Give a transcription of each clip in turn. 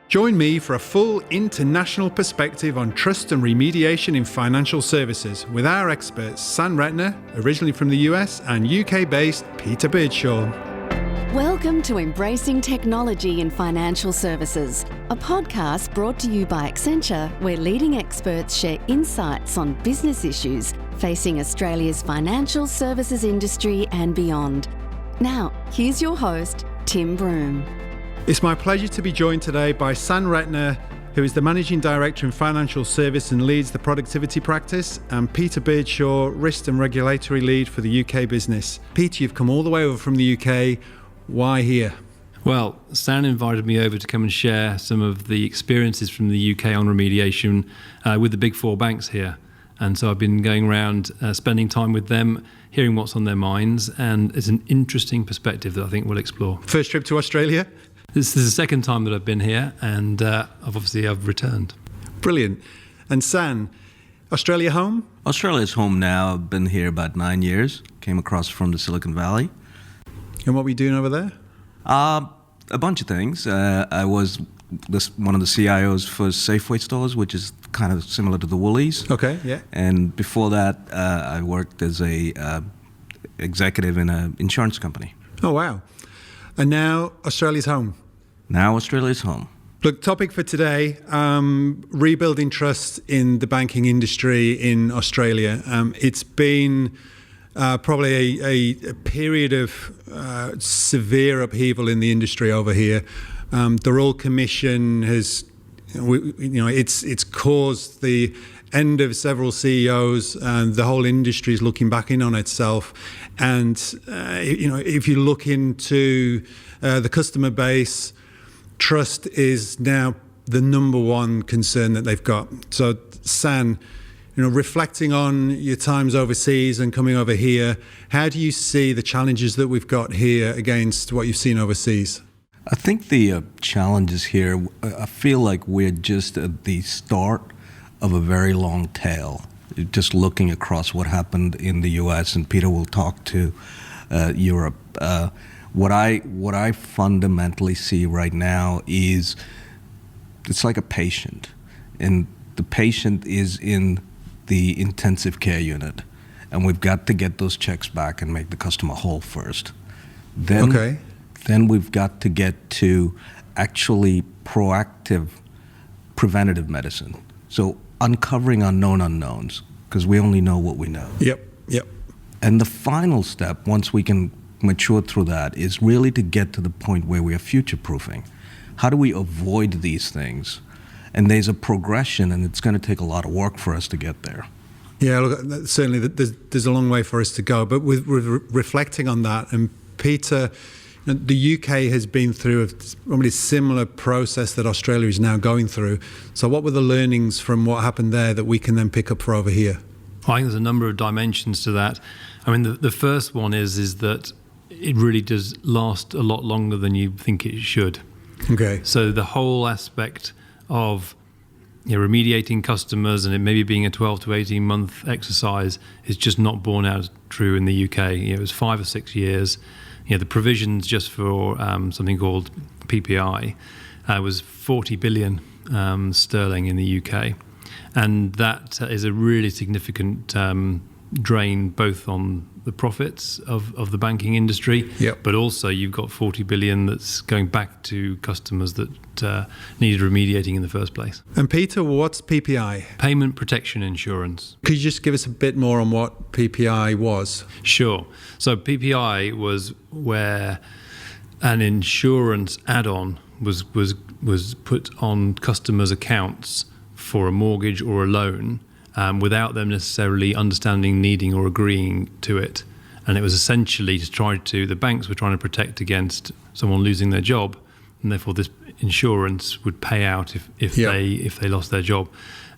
Join me for a full international perspective on trust and remediation in financial services with our experts San Retna, originally from the US, and UK-based Peter Beardshaw. Welcome to Embracing Technology in Financial Services, a podcast brought to you by Accenture, where leading experts share insights on business issues facing Australia's financial services industry and beyond. Now, here's your host, Tim Broome. It's my pleasure to be joined today by San Retna, who is the Managing Director in Financial Service and leads the productivity practice, and Peter Beardshaw, Risk and Regulatory Lead for the UK business. Peter, you've come all the way over from the UK. Why here? Well, San invited me over to come and share some of the experiences from the UK on remediation with the big four banks here. And so I've been going around spending time with them, hearing what's on their minds, and it's an interesting perspective that I think we'll explore. First trip to Australia? This is the second time that I've been here, and I've returned. Brilliant. And San, Australia home? Australia's home now. I've been here about 9 years. Came across from the Silicon Valley. And what were you doing over there? A bunch of things. I was one of the CIOs for Safeway stores, which is kind of similar to the Woolies. Okay, yeah. And before that, I worked as a executive in an insurance company. Oh, wow. And now Australia's home. Now Australia's home. Look, topic for today, rebuilding trust in the banking industry in Australia. It's been probably a period of severe upheaval in the industry over here. The Royal Commission has, it's caused the end of several CEOs, and the whole industry is looking back in on itself. And if you look into the customer base, trust is now the number one concern that they've got. So, San, reflecting on your times overseas and coming over here, how do you see the challenges that we've got here against what you've seen overseas? I think the challenges here, I feel like we're just at the start of a very long tail. Just looking across what happened in the U.S., and Peter will talk to Europe. What I fundamentally see right now is it's like a patient, and the patient is in the intensive care unit, and we've got to get those checks back and make the customer whole first. Then we've got to get to actually proactive preventative medicine. So uncovering unknown unknowns, because we only know what we know. Yep. And the final step, once we can mature through that, is really to get to the point where we are future-proofing. How do we avoid these things? And there's a progression, and it's going to take a lot of work for us to get there. Yeah, look, certainly there's a long way for us to go. But with reflecting on that, and Peter, the UK has been through a probably similar process that Australia is now going through. So what were the learnings from what happened there that we can then pick up for over here? I think there's a number of dimensions to that. I mean, the first one is that it really does last a lot longer than you think it should. Okay. So the whole aspect of remediating customers and it maybe being a 12 to 18 month exercise is just not borne out true in the UK. It was 5 or 6 years. The provisions just for something called PPI was 40 billion sterling in the UK. And that is a really significant drain both on the profits of the banking industry, yep. But also you've got 40 billion that's going back to customers that needed remediating in the first place. And Peter, what's PPI? Payment Protection Insurance. Could you just give us a bit more on what PPI was? Sure. So PPI was where an insurance add-on was put on customers' accounts for a mortgage or a loan without them necessarily understanding, needing or agreeing to it. And it was essentially the banks were trying to protect against someone losing their job, and therefore this insurance would pay out if they lost their job.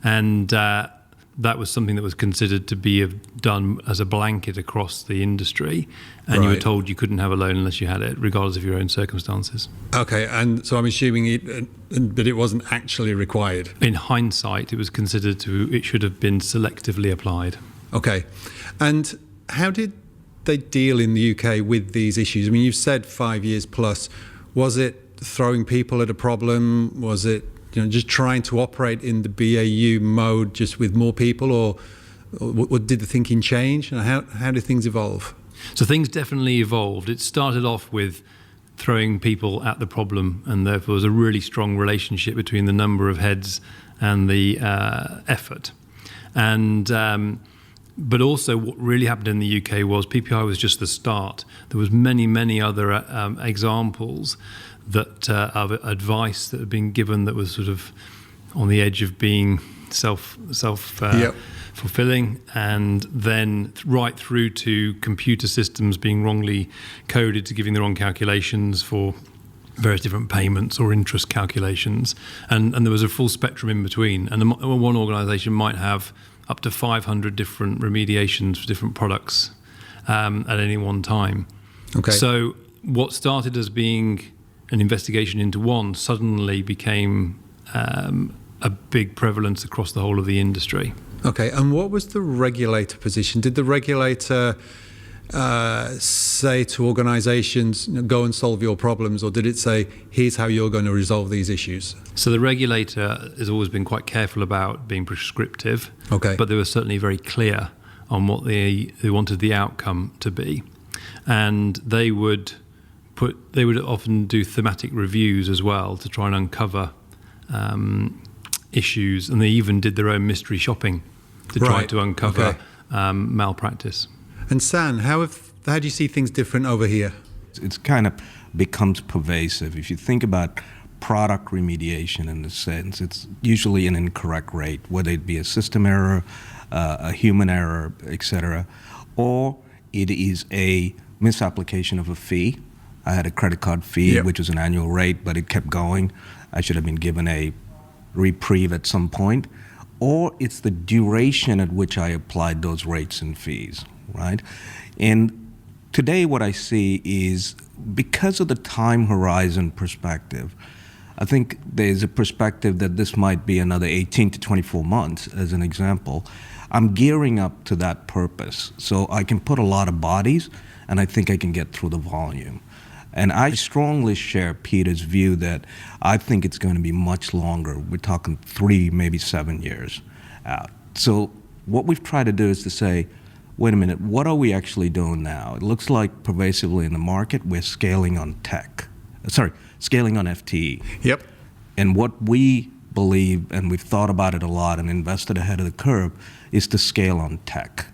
And that was something that was considered to be done as a blanket across the industry, and you were told you couldn't have a loan unless you had it, regardless of your own circumstances. Okay, and so I'm assuming that it wasn't actually required. In hindsight, it was considered it should have been selectively applied. Okay, and how did they deal in the UK with these issues? I mean, you've said 5 years plus. Was it throwing people at a problem? Was it just trying to operate in the BAU mode just with more people, or did the thinking change? And how did things evolve? So things definitely evolved. It started off with throwing people at the problem, and therefore was a really strong relationship between the number of heads and the effort. And but also what really happened in the UK was PPI was just the start. There was many other examples that of advice that had been given that was sort of on the edge of being fulfilling, and then right through to computer systems being wrongly coded to giving the wrong calculations for various different payments or interest calculations, and there was a full spectrum in between. And one organisation might have up to 500 different remediations for different products at any one time. Okay. So what started as being an investigation into one suddenly became a big prevalence across the whole of the industry. Okay, and what was the regulator position? Did the regulator say to organisations, go and solve your problems, or did it say, here's how you're going to resolve these issues? So the regulator has always been quite careful about being prescriptive, okay, but they were certainly very clear on what they wanted the outcome to be. And they would often do thematic reviews as well to try and uncover issues, and they even did their own mystery shopping to try to uncover malpractice. And San, how do you see things different over here? It's kind of becomes pervasive. If you think about product remediation in a sense, it's usually an incorrect rate, whether it be a system error, a human error, etc., or it is a misapplication of a fee. I had a credit card fee, which was an annual rate, but it kept going. I should have been given a reprieve at some point. Or it's the duration at which I applied those rates and fees, right? And today what I see is, because of the time horizon perspective, I think there's a perspective that this might be another 18 to 24 months, as an example. I'm gearing up to that purpose. So I can put a lot of bodies, and I think I can get through the volume. And I strongly share Peter's view that I think it's going to be much longer. We're talking 3, maybe 7 years out. So what we've tried to do is to say, wait a minute, what are we actually doing now? It looks like pervasively in the market, we're scaling on scaling on FTE. Yep. And what we believe, and we've thought about it a lot and invested ahead of the curve, is to scale on tech.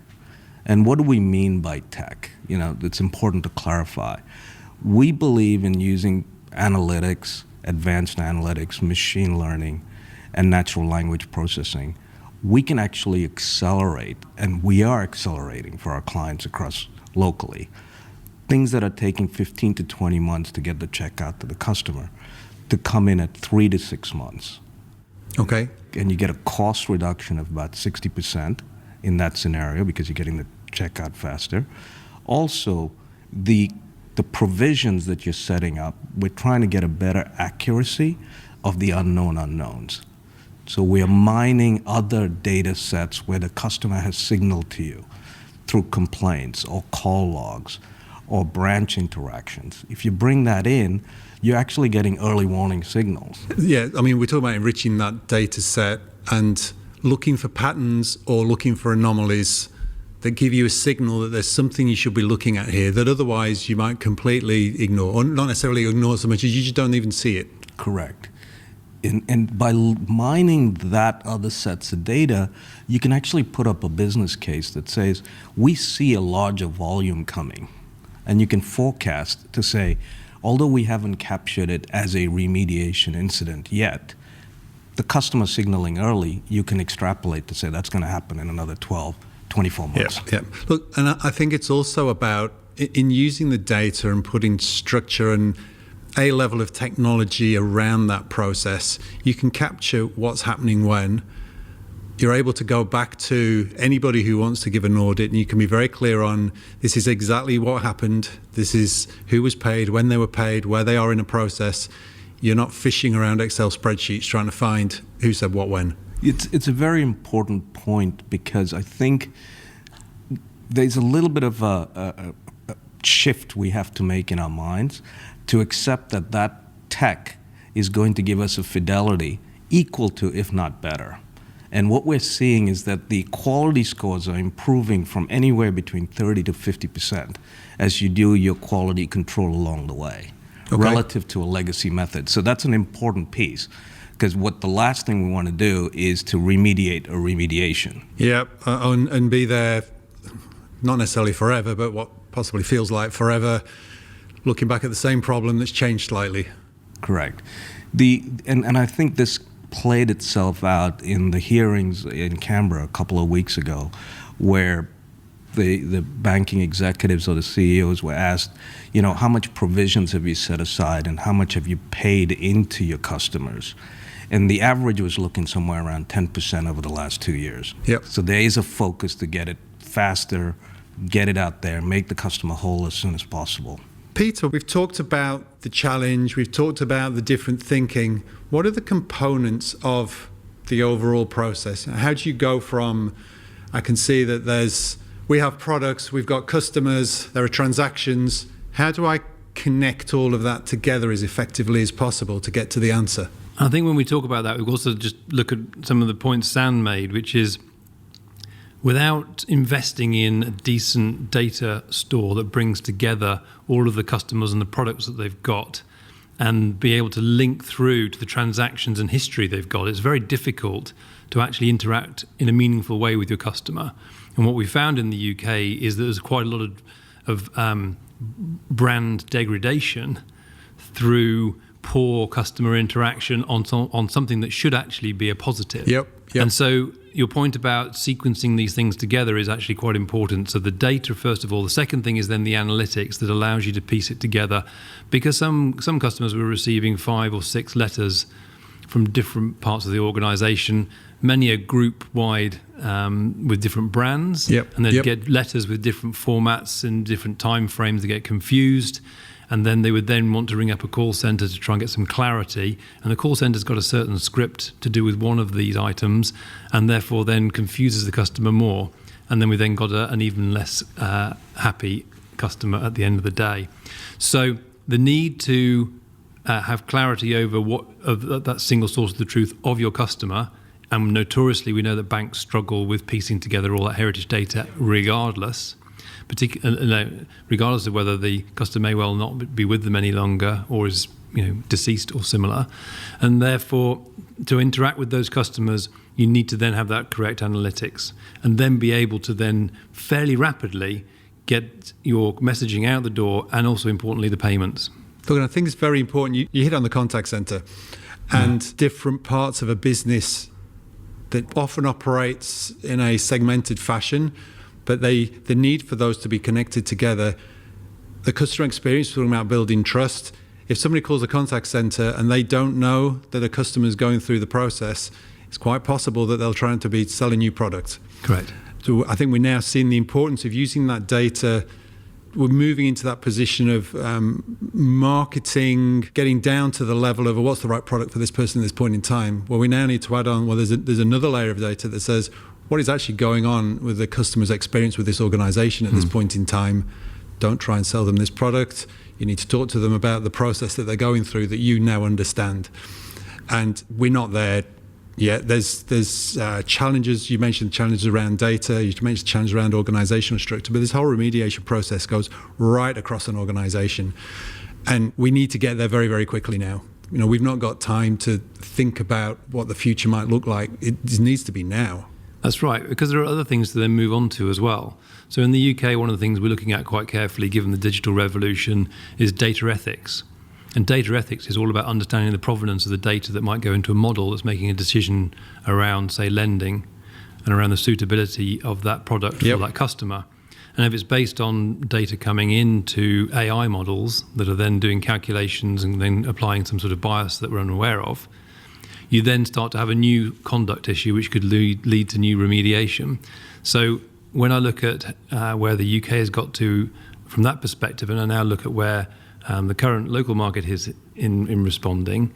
And what do we mean by tech? It's important to clarify. We believe in using analytics, advanced analytics, machine learning, and natural language processing. We can actually accelerate, and we are accelerating for our clients across locally, things that are taking 15 to 20 months to get the check out to the customer to come in at 3 to 6 months. Okay. And you get a cost reduction of about 60% in that scenario because you're getting the check out faster. Also, the provisions that you're setting up, we're trying to get a better accuracy of the unknown unknowns. So we are mining other data sets where the customer has signaled to you through complaints or call logs or branch interactions. If you bring that in, you're actually getting early warning signals. Yeah, I mean, we're talking about enriching that data set and looking for patterns or looking for anomalies that give you a signal that there's something you should be looking at here that otherwise you might completely ignore, or not necessarily ignore so much as you just don't even see it. Correct. And by mining that other sets of data, you can actually put up a business case that says, we see a larger volume coming. And you can forecast to say, although we haven't captured it as a remediation incident yet, the customer signaling early, you can extrapolate to say that's going to happen in another 12, 24 months. Yeah. Look, and I think it's also about, in using the data and putting structure and a level of technology around that process, you can capture what's happening when. You're able to go back to anybody who wants to give an audit, and you can be very clear on, this is exactly what happened, this is who was paid, when they were paid, where they are in a process. You're not fishing around Excel spreadsheets trying to find who said what when. It's a very important point, because I think there's a little bit of a shift we have to make in our minds to accept that tech is going to give us a fidelity equal to, if not better. And what we're seeing is that the quality scores are improving from anywhere between 30 to 50% as you do your quality control along the way, relative to a legacy method. So that's an important piece, because what the last thing we want to do is to remediate a remediation. Yeah, and be there, not necessarily forever, but what possibly feels like forever, looking back at the same problem that's changed slightly. Correct. And I think this played itself out in the hearings in Canberra a couple of weeks ago, where the banking executives or the CEOs were asked, how much provisions have you set aside and how much have you paid into your customers? And the average was looking somewhere around 10% over the last 2 years. Yep. So there is a focus to get it faster, get it out there, make the customer whole as soon as possible. Peter, we've talked about the challenge, we've talked about the different thinking. What are the components of the overall process? How do you go from, I can see that we have products, we've got customers, there are transactions. How do I connect all of that together as effectively as possible to get to the answer? I think when we talk about that, we also just look at some of the points Sam made, which is without investing in a decent data store that brings together all of the customers and the products that they've got and be able to link through to the transactions and history they've got, it's very difficult to actually interact in a meaningful way with your customer. And what we found in the UK is that there's quite a lot of brand degradation through poor customer interaction on something that should actually be a positive. Yep. And so your point about sequencing these things together is actually quite important. So the data, first of all. The second thing is then the analytics that allows you to piece it together, because some customers were receiving 5 or 6 letters from different parts of the organisation, many are group-wide with different brands, and they'd get letters with different formats and different time frames. They get confused, and then they would then want to ring up a call centre to try and get some clarity, and the call centre's got a certain script to do with one of these items, and therefore then confuses the customer more, and then we then got an even less happy customer at the end of the day. So the need to have clarity over that single source of the truth of your customer, and notoriously we know that banks struggle with piecing together all that heritage data regardless of whether the customer may well not be with them any longer or is deceased or similar. And therefore, to interact with those customers, you need to then have that correct analytics and then be able to then fairly rapidly get your messaging out the door, and also importantly the payments. Look, I think it's very important. You hit on the contact centre and different parts of a business that often operates in a segmented fashion, but the need for those to be connected together. The customer experience, we're talking about building trust. If somebody calls a contact centre and they don't know that a customer is going through the process, it's quite possible that they'll try to be selling you product. Correct. So I think we're now seeing the importance of using that data. We're moving into that position of marketing, getting down to the level of what's the right product for this person at this point in time. Well, we now need to add on, there's another layer of data that says, what is actually going on with the customer's experience with this organisation at this point in time? Don't try and sell them this product. You need to talk to them about the process that they're going through that you now understand. And we're not there yet. There's challenges. You mentioned challenges around data. You mentioned challenges around organisational structure. But this whole remediation process goes right across an organisation. And we need to get there very, very quickly now. We've not got time to think about what the future might look like. It needs to be now. That's right, because there are other things to then move on to as well. So in the UK, one of the things we're looking at quite carefully, given the digital revolution, is data ethics. And data ethics is all about understanding the provenance of the data that might go into a model that's making a decision around, say, lending and around the suitability of that product for that customer. And if it's based on data coming into AI models that are then doing calculations and then applying some sort of bias that we're unaware of, you then start to have a new conduct issue which could lead to new remediation. So when I look at where the UK has got to from that perspective, and I now look at where the current local market is in responding,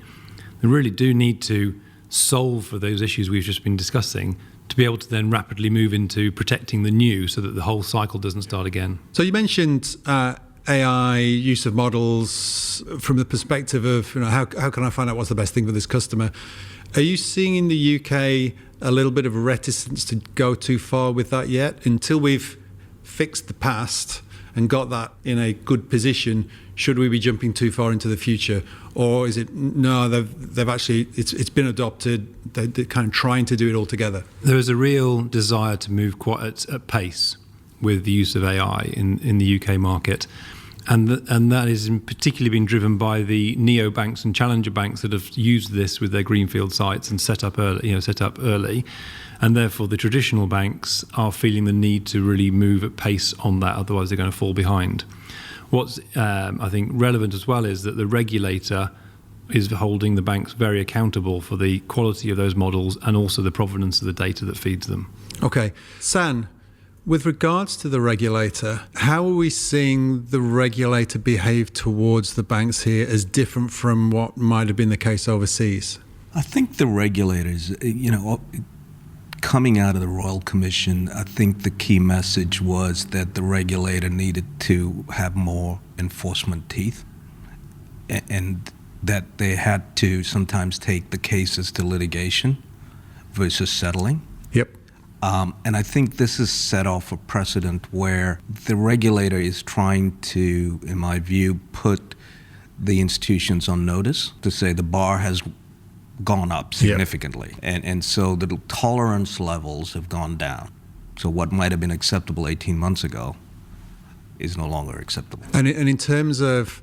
they really do need to solve for those issues we've just been discussing to be able to then rapidly move into protecting the new so that the whole cycle doesn't start again. So you mentioned AI, use of models from the perspective of, how can I find out what's the best thing for this customer? Are you seeing in the UK a little bit of reticence to go too far with that yet? Until we've fixed the past and got that in a good position, should we be jumping too far into the future? Or is it, no, they've actually, it's been adopted, they're kind of trying to do it all together? There is a real desire to move quite at pace with the use of AI in the UK market. And that is particularly been driven by the neobanks and challenger banks that have used this with their greenfield sites and set up early. And therefore, the traditional banks are feeling the need to really move at pace on that, otherwise they're going to fall behind. What's, I think, relevant as well is that the regulator is holding the banks very accountable for the quality of those models and also the provenance of the data that feeds them. Okay. San, with regards to the regulator, how are we seeing the regulator behave towards the banks here as different from what might have been the case overseas? I think the regulators, coming out of the Royal Commission, I think the key message was that the regulator needed to have more enforcement teeth and that they had to sometimes take the cases to litigation versus settling. Yep. And I think this has set off a precedent where the regulator is trying to, in my view, put the institutions on notice to say the bar has gone up significantly. Yep. And so the tolerance levels have gone down. So what might have been acceptable 18 months ago is no longer acceptable. And in terms of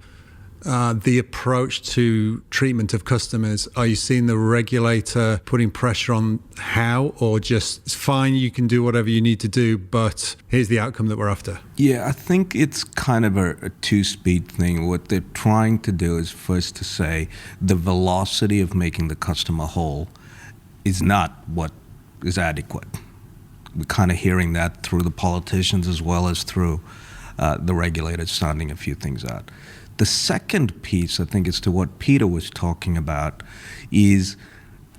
the approach to treatment of customers, are you seeing the regulator putting pressure on how, or just it's fine, you can do whatever you need to do, but here's the outcome that we're after? Yeah, I think it's kind of a two-speed thing. What they're trying to do is first to say the velocity of making the customer whole is not what is adequate. We're kind of hearing that through the politicians as well as through the regulators sounding a few things out. The second piece, I think, is to what Peter was talking about, is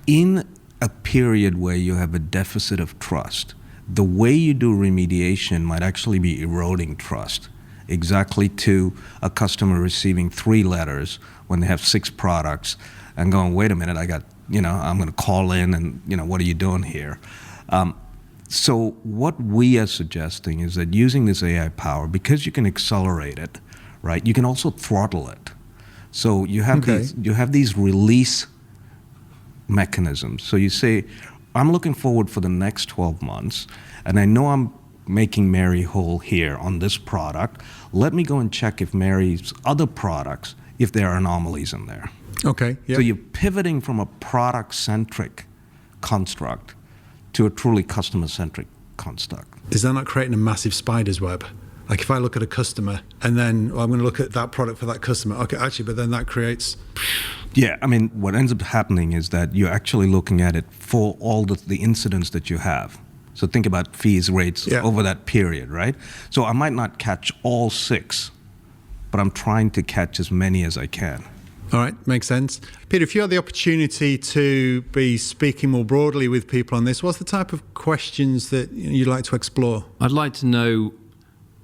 in a period where you have a deficit of trust, the way you do remediation might actually be eroding trust, exactly to a customer receiving 3 letters when they have 6 products and going, wait a minute, I'm going to call in and, what are you doing here? So what we are suggesting is that using this AI power, because you can accelerate it, right, you can also throttle it. So you have these release mechanisms. So you say, I'm looking forward for the next 12 months, and I know I'm making Mary whole here on this product. Let me go and check if Mary's other products, if there are anomalies in there. Okay. Yep. So you're pivoting from a product-centric construct to a truly customer-centric construct. Is that not creating a massive spider's web? Like if I look at a customer and then I'm going to look at that product for that customer. Okay, actually, but then that creates... Yeah, I mean, what ends up happening is that you're actually looking at it for all the incidents that you have. So think about fees, rates over that period, right? So I might not catch all 6, but I'm trying to catch as many as I can. All right, makes sense. Peter, if you had the opportunity to be speaking more broadly with people on this, what's the type of questions that you'd like to explore? I'd like to know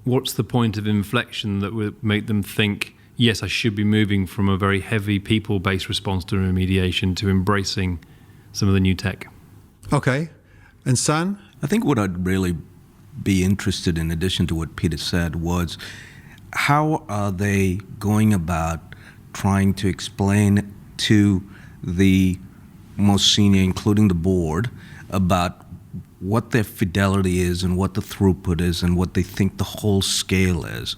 what's the point of inflection that would make them think, yes, I should be moving from a very heavy people-based response to remediation to embracing some of the new tech. Okay. And San? I think what I'd really be interested in addition to what Peter said, was how are they going about trying to explain to the most senior, including the board, about what their fidelity is and what the throughput is and what they think the whole scale is.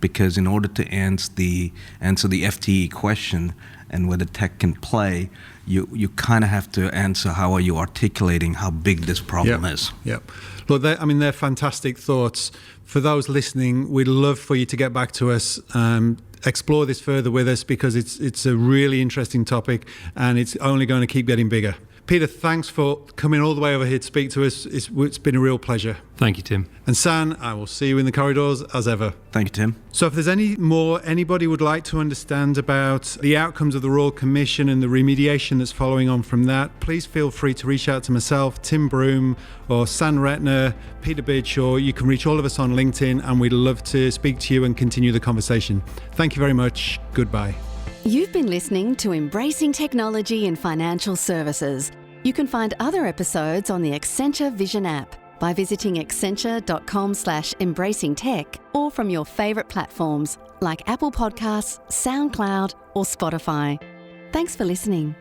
Because in order to answer the FTE question and whether tech can play, you kind of have to answer how are you articulating how big this problem is. Yep. Look, they're fantastic thoughts. For those listening, we'd love for you to get back to us, explore this further with us, because it's a really interesting topic and it's only going to keep getting bigger. Peter, thanks for coming all the way over here to speak to us. It's been a real pleasure. Thank you, Tim. And San, I will see you in the corridors as ever. Thank you, Tim. So if there's anybody would like to understand about the outcomes of the Royal Commission and the remediation that's following on from that, please feel free to reach out to myself, Tim Broome, or San Retna, Peter Beardshaw. You can reach all of us on LinkedIn, and we'd love to speak to you and continue the conversation. Thank you very much. Goodbye. You've been listening to Embracing Technology in Financial Services. You can find other episodes on the Accenture Vision app by visiting accenture.com/embracingtech or from your favourite platforms like Apple Podcasts, SoundCloud or Spotify. Thanks for listening.